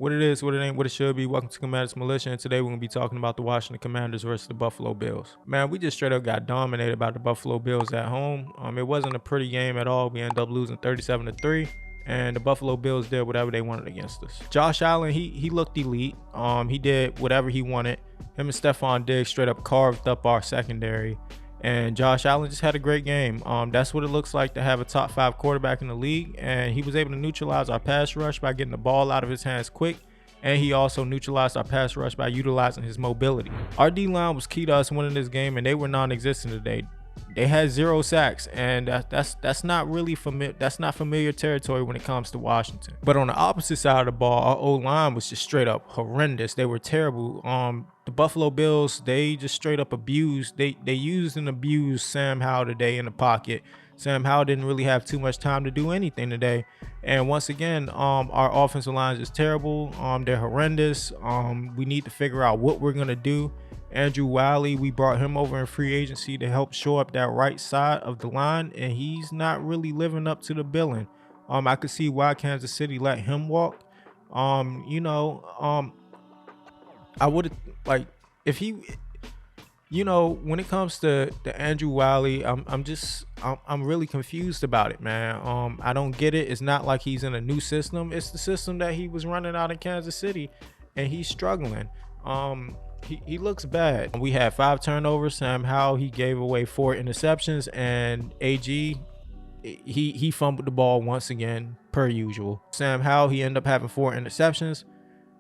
What it is, what it ain't, what it should be. Welcome to Commanders Militia, and today we're gonna be talking about the Washington Commanders versus the Buffalo Bills. Man, we just straight up got dominated by the Buffalo Bills at home. It wasn't a pretty game at all. We ended up losing 37-3, and the Buffalo Bills did whatever they wanted against us. Josh Allen, he looked elite. He did whatever he wanted. Him and Stephon Diggs straight up carved up our secondary. And Josh Allen just had a great game. That's what it looks like to have a top 5 quarterback in the league. And he was able to neutralize our pass rush by getting the ball out of his hands quick. And he also neutralized our pass rush by utilizing his mobility. Our D-line was key to us winning this game, and they were non-existent today. They had 0 sacks, and that's not really familiar territory when it comes to Washington. But on the opposite side of the ball, our O-line was just straight up horrendous. They were terrible. The Buffalo Bills, they just straight up abused. They used and abused Sam Howell today in the pocket. Sam Howell didn't really have too much time to do anything today. And once again, our offensive line is just terrible. They're horrendous. We need to figure out what we're gonna do. Andrew Wiley, we brought him over in free agency to help shore up that right side of the line, and he's not really living up to the billing. I could see why Kansas City let him walk. I would have, like, if he, when it comes to Andrew Wiley, I'm really confused about it, man. I don't get it. It's not like he's in a new system. It's the system that he was running out in Kansas City, and he's struggling. He looks bad. We had 5 turnovers. Sam Howell, he gave away 4 interceptions, and AG, he fumbled the ball once again, per usual. Sam Howell, he ended up having 4 interceptions.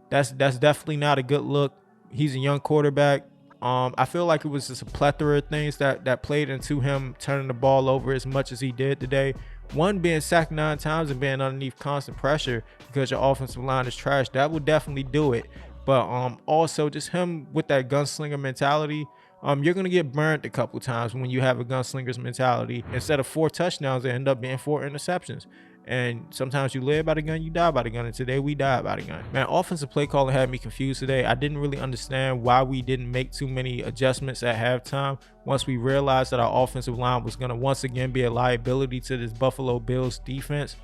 That's definitely not a good look. He's a young quarterback. I feel like it was just a plethora of things that played into him turning the ball over as much as he did today. One, being sacked 9 times and being underneath constant pressure because your offensive line is trash. That would definitely do it. But also just him with that gunslinger mentality. You're going to get burned a couple times when you have a gunslinger's mentality. Instead of 4 touchdowns, they end up being 4 interceptions. And sometimes you live by the gun, you die by the gun. And today we died by the gun. Man, offensive play calling had me confused today. I didn't really understand why we didn't make too many adjustments at halftime once we realized that our offensive line was going to once again be a liability to this Buffalo Bills defense.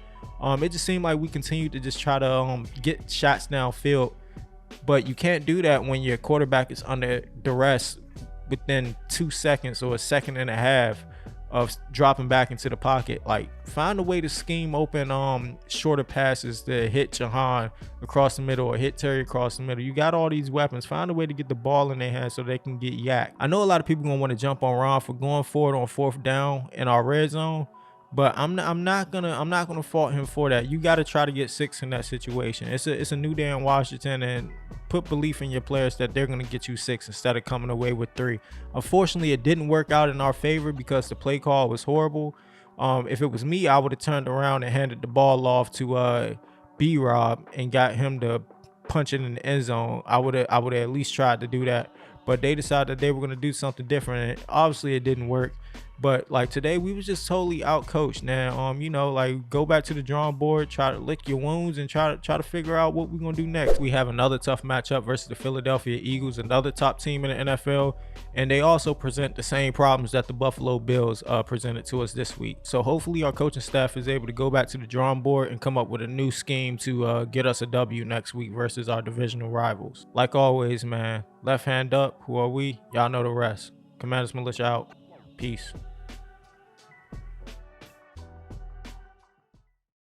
It just seemed like we continued to just try to get shots downfield. But you can't do that when your quarterback is under duress within 2 seconds or a second and a half of dropping back into the pocket. Like, find a way to scheme open shorter passes to hit Jahan across the middle or hit Terry across the middle. You got all these weapons. Find a way to get the ball in their hands so they can get yacked. I know a lot of people gonna want to jump on Ron for going for it on 4th down in our red zone, but I'm not gonna fault him for that. You got to try to get 6 in that situation. It's a new day in Washington, and put belief in your players that they're gonna get you 6 instead of coming away with 3. Unfortunately, it didn't work out in our favor because the play call was horrible. If it was me, I would have turned around and handed the ball off to B-Rob and got him to punch it in the end zone. I would have at least tried to do that. But they decided that they were going to do something different, and obviously it didn't work. But like today, we was just totally outcoached. Now, like, go back to the drawing board, try to lick your wounds, and try to figure out what we're gonna do next. We have another tough matchup versus the Philadelphia Eagles, another top team in the NFL, and they also present the same problems that the Buffalo Bills presented to us this week. So hopefully our coaching staff is able to go back to the drawing board and come up with a new scheme to get us a W next week versus our divisional rivals. Like always, man, left hand up. Who are we? Y'all know the rest. Commanders Militia out. Peace.